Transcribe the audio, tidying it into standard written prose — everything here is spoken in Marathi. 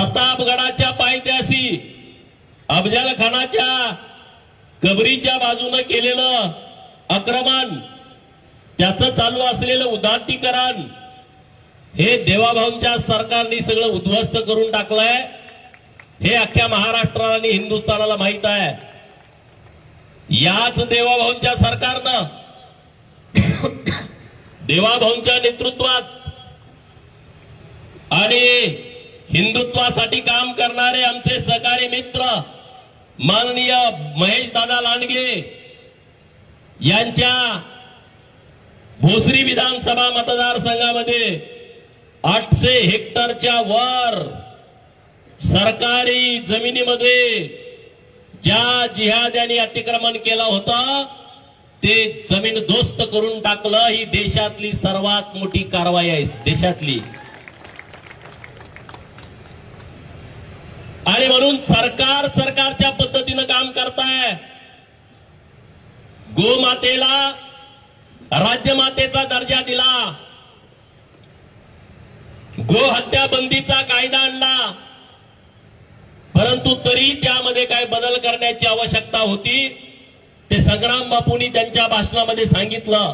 प्रतापगडाच्या पायथ्याशी अफजल खानाच्या कबरीच्या बाजूने केलेलं आक्रमण, त्याचं चालू असलेलं उदात्तीकरण, हे देवाभाऊंच्या सरकारने सगळं उद्ध्वस्त करून टाकलंय. हे अख्ख्या महाराष्ट्राला आणि हिंदुस्थानाला माहित आहे. याच देवाभाऊंच्या सरकारनं देवाभाऊंच्या नेतृत्वात आणि हिंदुत्वासाठी काम करणारे आमचे सहकारी मित्र माननीय महेश दादा लांडगे यांच्या भोसरी विधानसभा मतदारसंघामध्ये 800 हेक्टरच्या वर सरकारी जमिनीमध्ये ज्या जिहाद्यांनी अतिक्रमण केलं होतं ते जमीन दोस्त करून टाकलं. ही देशातली सर्वात मोठी कारवाई आहे देशातली. आणि म्हणून सरकारच्या पद्धतीनं काम करताय. गोमातेला राज्यमातेचा दर्जा दिला, गो हत्या बंदीचा कायदा आणला, परंतु तरी त्यामध्ये काय बदल करण्याची आवश्यकता होती ते संग्राम बापूंनी त्यांच्या भाषणामध्ये सांगितलं.